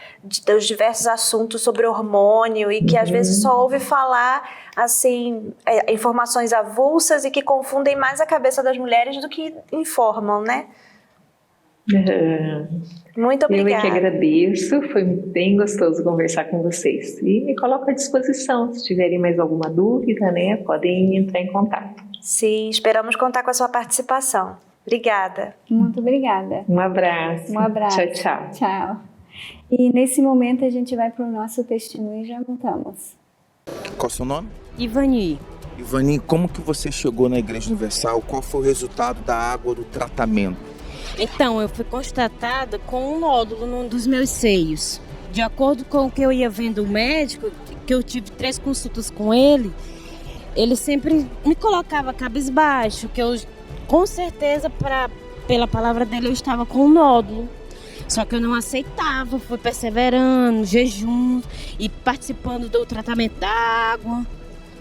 dos diversos assuntos sobre hormônio e que às vezes só ouve falar assim, informações avulsas e que confundem mais a cabeça das mulheres do que informam, né? Muito obrigada. Eu é que agradeço, foi bem gostoso conversar com vocês. E me coloco à disposição, se tiverem mais alguma dúvida, né, podem entrar em contato. Sim, esperamos contar com a sua participação. Obrigada. Muito obrigada. Um abraço. Um abraço. Tchau, tchau. Tchau. E nesse momento a gente vai para o nosso testemunho e já voltamos. Qual é o seu nome? Ivani. Ivani, como que você chegou na Igreja Universal? Qual foi o resultado da água do tratamento? Então, eu fui constatada com um nódulo num dos meus seios. De acordo com o que eu ia vendo o médico, que eu tive 3 consultas com ele, ele sempre me colocava cabisbaixo, que eu, com certeza, pela palavra dele, eu estava com um nódulo. Só que eu não aceitava, fui perseverando, jejum e participando do tratamento da água.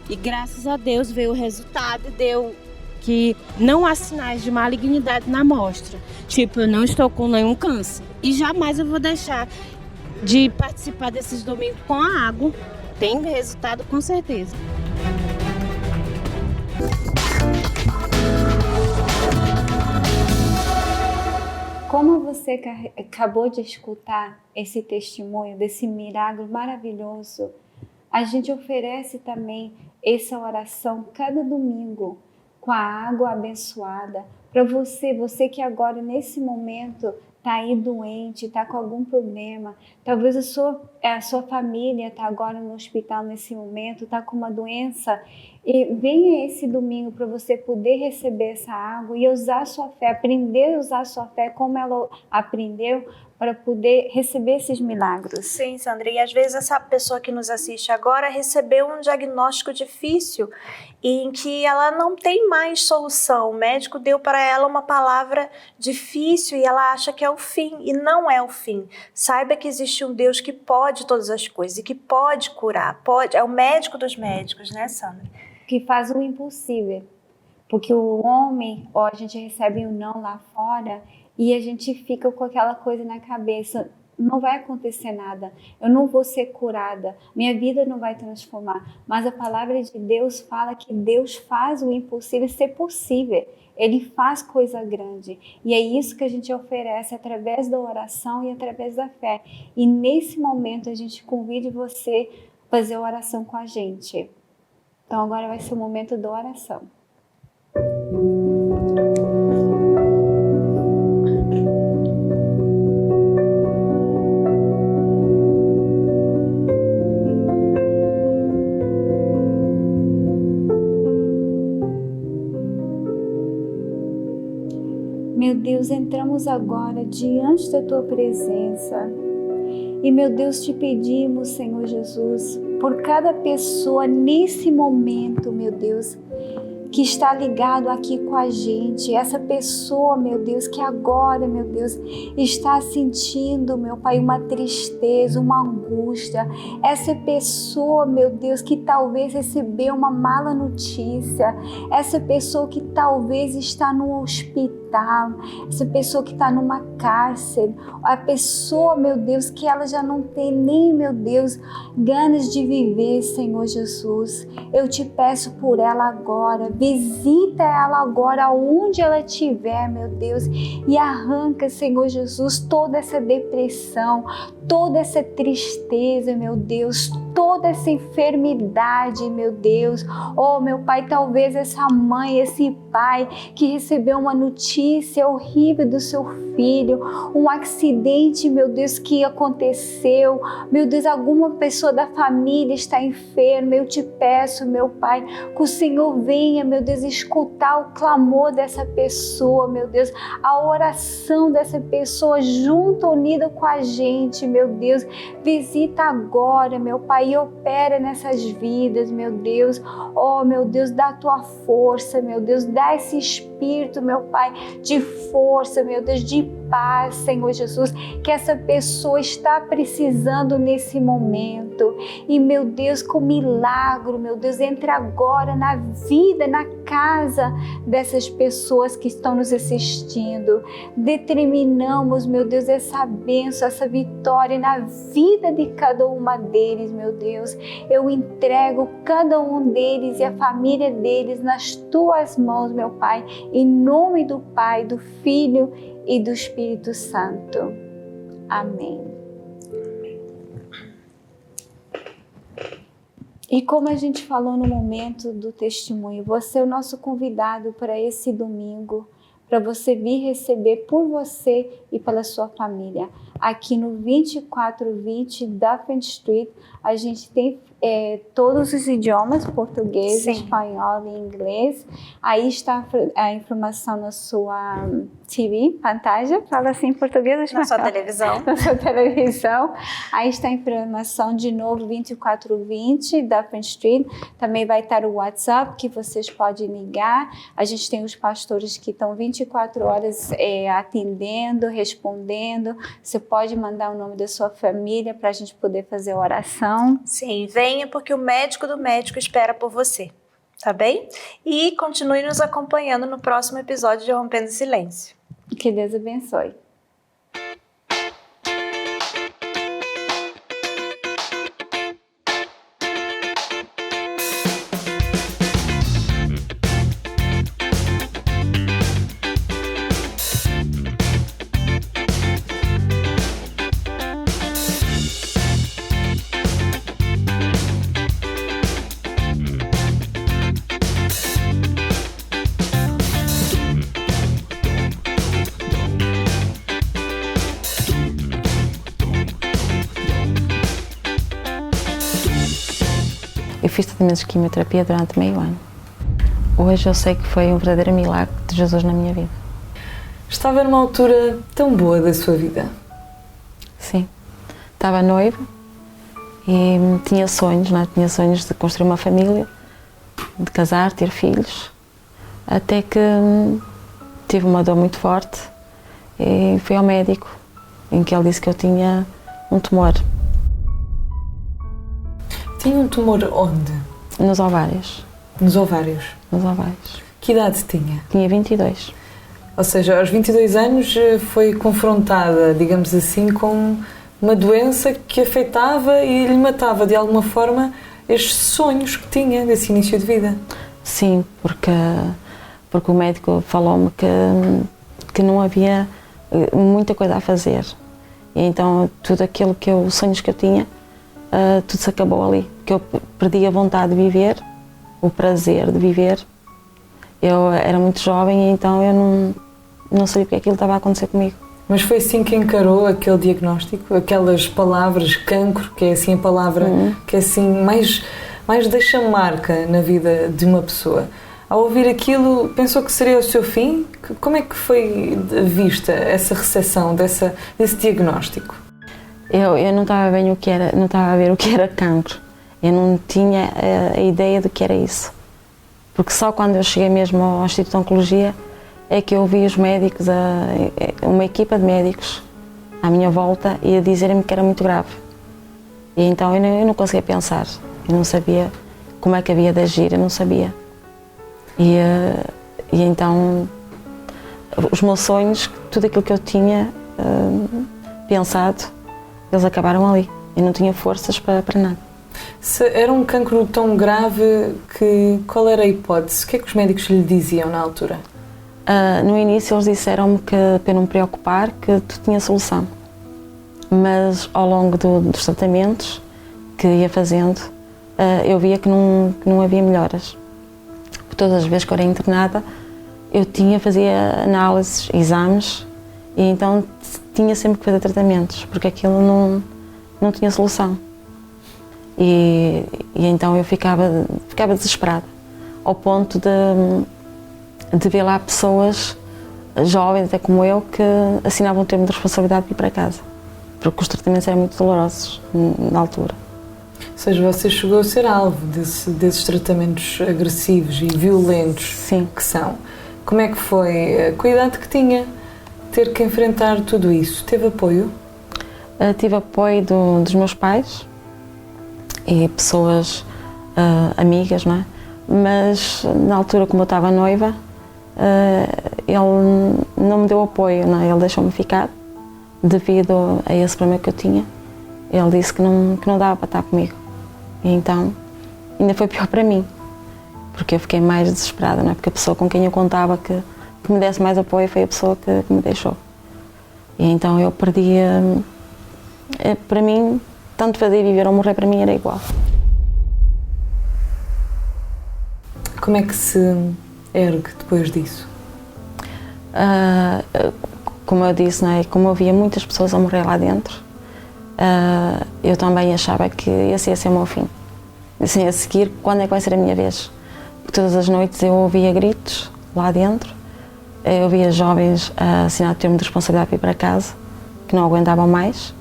E graças a Deus veio o resultado e deu que não há sinais de malignidade na amostra. Tipo, eu não estou com nenhum câncer. E jamais eu vou deixar de participar desses domingos com a água. Tem resultado com certeza. Como você acabou de escutar esse testemunho desse milagre maravilhoso, a gente oferece também essa oração cada domingo com a água abençoada para você que agora nesse momento está aí doente, está com algum problema, talvez a sua família está agora no hospital nesse momento, está com uma doença, e venha esse domingo para você poder receber essa água e usar a sua fé, aprender a usar a sua fé como ela aprendeu para poder receber esses milagres. Sim, Sandra, e às vezes essa pessoa que nos assiste agora recebeu um diagnóstico difícil em que ela não tem mais solução. O médico deu para ela uma palavra difícil e ela acha que é o fim, e não é o fim. Saiba que existe um Deus que pode todas as coisas e que pode curar, é o médico dos médicos, né, Sandra? Que faz o impossível, porque o homem, a gente recebe um não lá fora e a gente fica com aquela coisa na cabeça, não vai acontecer nada, eu não vou ser curada, minha vida não vai transformar. Mas a palavra de Deus fala que Deus faz o impossível ser possível. Ele faz coisa grande. E é isso que a gente oferece através da oração e através da fé. E nesse momento a gente convida você a fazer a oração com a gente. Então agora vai ser o momento da oração. Meu Deus, entramos agora diante da Tua presença e, meu Deus, te pedimos, Senhor Jesus, por cada pessoa nesse momento, meu Deus, que está ligado aqui com a gente, essa pessoa, meu Deus, que agora, meu Deus, está sentindo, meu Pai, uma tristeza, uma angústia, essa pessoa, meu Deus, que talvez recebeu uma mala notícia, essa pessoa que talvez está no hospital, essa pessoa que está numa cárcere, a pessoa, meu Deus, que ela já não tem nem, meu Deus, ganas de viver, Senhor Jesus, eu te peço por ela agora, visita ela agora onde ela estiver, meu Deus, e arranca, Senhor Jesus, toda essa depressão, toda essa tristeza, meu Deus, toda essa enfermidade, meu Deus. Oh, meu Pai, talvez essa mãe, esse pai que recebeu uma notícia horrível do seu filho, um acidente, meu Deus, que aconteceu, meu Deus, alguma pessoa da família está enferma. Eu te peço, meu Pai, que o Senhor venha, meu Deus, escutar o clamor dessa pessoa, meu Deus, a oração dessa pessoa junto, unida com a gente, meu Deus. Visita agora, meu Pai, e opera nessas vidas, meu Deus. Oh, meu Deus, dá a tua força, meu Deus, dá esse espírito, meu Pai, de força, meu Deus, de paz, Senhor Jesus, que essa pessoa está precisando nesse momento. E, meu Deus, com milagre, meu Deus, entre agora na vida, na casa dessas pessoas que estão nos assistindo. Determinamos, meu Deus, essa bênção, essa vitória na vida de cada uma deles, meu Deus. Eu entrego cada um deles e a família deles nas tuas mãos, meu Pai, em nome do Pai, do Filho e do Espírito Santo. Amém. E como a gente falou no momento do testemunho, você é o nosso convidado para esse domingo, para você vir receber por você e pela sua família. Aqui no 2420 Dufferin Street, a gente tem todos os idiomas, português, Sim. espanhol e inglês. Aí está a informação na sua TV, pantalla, fala assim em português. Na sua televisão. Na sua televisão. Aí está a informação de novo, 2420 Dufferin Street. Também vai estar o WhatsApp que vocês podem ligar. A gente tem os pastores que estão 24 horas atendendo, respondendo. Você pode mandar o nome da sua família para a gente poder fazer a oração. Sim, venha porque o médico do médico espera por você, tá bem? E continue nos acompanhando no próximo episódio de Rompendo o Silêncio. Que Deus abençoe. Eu fiz tratamentos de quimioterapia durante meio ano. Hoje eu sei que foi um verdadeiro milagre de Jesus na minha vida. Estava numa altura tão boa da sua vida. Sim. Estava noiva e tinha sonhos, não é? Tinha sonhos de construir uma família, de casar, ter filhos. Até que tive uma dor muito forte e fui ao médico, em que ele disse que eu tinha um tumor. Tinha um tumor onde? Nos ovários. Nos ovários? Nos ovários. Que idade tinha? Tinha 22. Ou seja, aos 22 anos foi confrontada, digamos assim, com uma doença que afetava e lhe matava de alguma forma estes sonhos que tinha desse início de vida. Sim, porque o médico falou-me que não havia muita coisa a fazer. E então tudo aquilo os sonhos que eu tinha, tudo se acabou ali. Que eu perdi a vontade de viver, o prazer de viver. Eu era muito jovem e então eu não sabia porque aquilo estava a acontecer comigo. Mas foi assim que encarou aquele diagnóstico, aquelas palavras, cancro, que é assim a palavra que é assim mais deixa marca na vida de uma pessoa. Ao ouvir aquilo, pensou que seria o seu fim? Como é que foi vista essa recepção desse diagnóstico? Eu não estava bem não estava a ver o que era cancro. Eu não tinha a ideia do que era isso. Porque só quando eu cheguei mesmo ao Instituto de Oncologia é que eu vi os médicos, uma equipa de médicos à minha volta e a dizerem-me que era muito grave. E então eu não conseguia pensar. Eu não sabia como é que havia de agir, eu não sabia. E então os meus sonhos, tudo aquilo que eu tinha pensado, eles acabaram ali. Eu não tinha forças para nada. Se era um cancro tão grave, qual era a hipótese? O que é que os médicos lhe diziam na altura? No início eles disseram-me que, para não me preocupar, que tudo tinha solução. Mas ao longo dos tratamentos que ia fazendo, eu via que não havia melhoras. Todas as vezes que eu era internada, eu fazia análises, exames, e então tinha sempre que fazer tratamentos, porque aquilo não tinha solução. E então eu ficava desesperada, ao ponto de ver lá pessoas jovens, até como eu, que assinavam um termo de responsabilidade de ir para casa, porque os tratamentos eram muito dolorosos na altura. Ou seja, você chegou a ser alvo desses tratamentos agressivos e violentos. Sim. Que são. Como é que foi? Com a idade que tinha, ter que enfrentar tudo isso? Teve apoio? Tive apoio dos meus pais e pessoas amigas, não é? Mas na altura, como eu estava noiva, ele não me deu apoio, não é? Ele deixou-me ficar devido a esse problema que eu tinha. Ele disse que não dava para estar comigo. E então ainda foi pior para mim, porque eu fiquei mais desesperada, não é? Porque a pessoa com quem eu contava que me desse mais apoio foi a pessoa que me deixou. E então eu perdia. Para mim, tanto fazer viver ou morrer, para mim era igual. Como é que se ergue depois disso? Como eu disse, não é? Como eu via muitas pessoas a morrer lá dentro, eu também achava que esse ia ser o meu fim. Assim, a seguir, quando é que vai ser a minha vez? Porque todas as noites eu ouvia gritos lá dentro, eu ouvia jovens a assinar o termo de responsabilidade para ir para casa, que não aguentavam mais,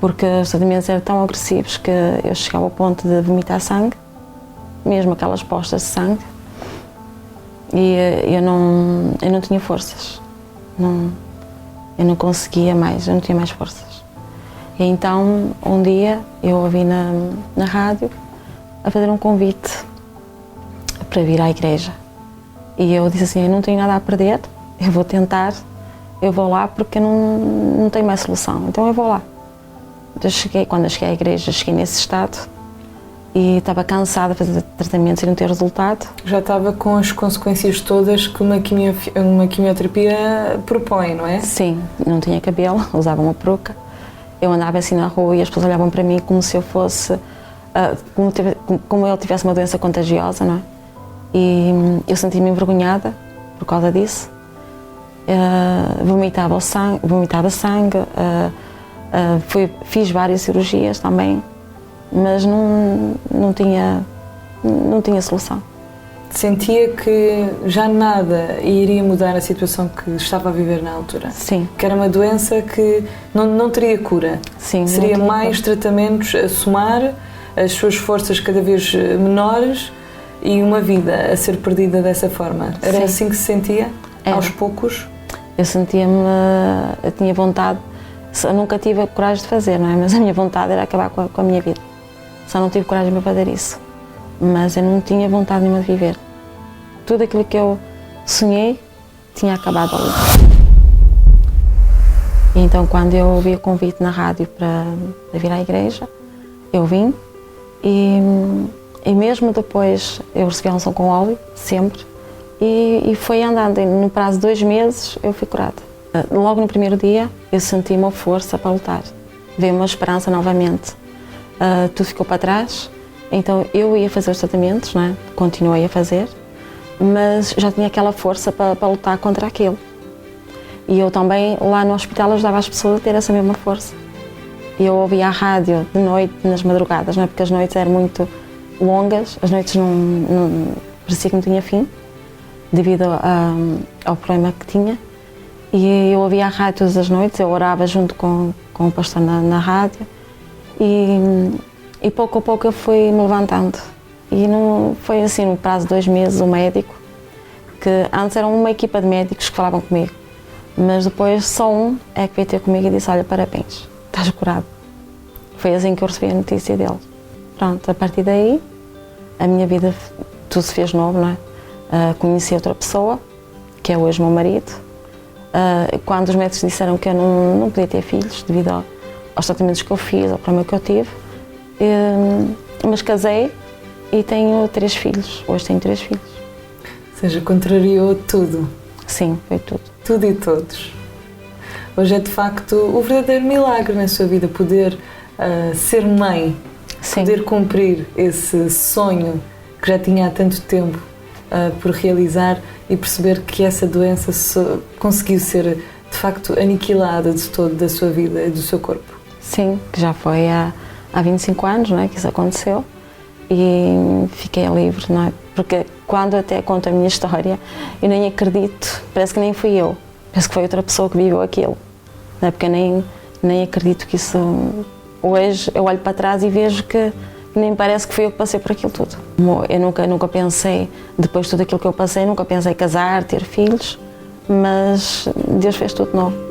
porque os tratamentos eram tão agressivos que eu chegava ao ponto de vomitar sangue, mesmo aquelas postas de sangue, e eu não tinha forças, eu não conseguia mais, eu não tinha mais forças. E então, um dia, eu ouvi na rádio a fazer um convite para vir à igreja. E eu disse assim, eu não tenho nada a perder, eu vou tentar, eu vou lá porque eu não tenho mais solução, então eu vou lá. Quando eu cheguei à igreja, cheguei nesse estado e estava cansada de fazer tratamentos e não ter resultado. Já estava com as consequências todas que uma quimioterapia propõe, não é? Sim, não tinha cabelo, usava uma peruca. Eu andava assim na rua e as pessoas olhavam para mim como se eu fosse, como eu tivesse uma doença contagiosa, não é? E eu sentia-me envergonhada por causa disso. Vomitava sangue, fiz várias cirurgias também, mas não tinha solução. Sentia que já nada iria mudar a situação que estava a viver na altura? Sim. Que era uma doença que não teria cura? Sim. Seria mais tratamentos a somar, as suas forças cada vez menores e uma vida a ser perdida dessa forma? Era Sim. assim que se sentia? Era. Aos poucos? Eu tinha vontade, eu nunca tive a coragem de fazer, não é? Mas a minha vontade era acabar com a minha vida. Só não tive coragem para fazer isso. Mas eu não tinha vontade nenhuma de viver. Tudo aquilo que eu sonhei tinha acabado ali. E então, quando eu ouvi o convite na rádio para vir à igreja, eu vim e mesmo depois eu recebi a unção com óleo, sempre, e foi andando. E no prazo de 2 meses eu fui curada. Logo no primeiro dia eu senti uma força para lutar, veio uma esperança novamente. Tudo ficou para trás. Então eu ia fazer os tratamentos, não é? Continuei a fazer, mas já tinha aquela força para lutar contra aquilo. E eu também, lá no hospital, ajudava as pessoas a ter essa mesma força. E eu ouvia a rádio de noite, nas madrugadas, não é? Porque as noites eram muito longas, as noites parecia que não tinha fim, devido ao problema que tinha. E eu ouvia a rádio todas as noites, eu orava junto com o pastor na rádio. E pouco a pouco eu fui me levantando. E não foi assim, no prazo de 2 meses, o médico, que antes era uma equipa de médicos que falavam comigo, mas depois só um é que veio ter comigo e disse, olha, parabéns, estás curado. Foi assim que eu recebi a notícia dele. Pronto, a partir daí, a minha vida, tudo se fez novo, não é? Conheci outra pessoa, que é hoje meu marido. Quando os médicos disseram que eu não podia ter filhos, devido aos tratamentos que eu fiz, ao problema que eu tive, mas casei e tenho 3 filhos. Hoje tenho 3 filhos. Ou seja, contrariou tudo. Sim, foi tudo. Tudo e todos. Hoje é de facto o verdadeiro milagre na sua vida, poder ser mãe Sim. Poder cumprir esse sonho que já tinha há tanto tempo por realizar e perceber que essa doença conseguiu ser de facto aniquilada de todo da sua vida e do seu corpo. Sim, que já foi há 25 anos, não é, que isso aconteceu e fiquei livre, não é? Porque quando até conto a minha história, eu nem acredito, parece que nem fui eu, penso que foi outra pessoa que viveu aquilo, não é? Porque eu nem acredito que isso... Hoje eu olho para trás e vejo que nem parece que fui eu que passei por aquilo tudo. Eu nunca pensei, depois de tudo aquilo que eu passei, nunca pensei casar, ter filhos, mas Deus fez tudo novo.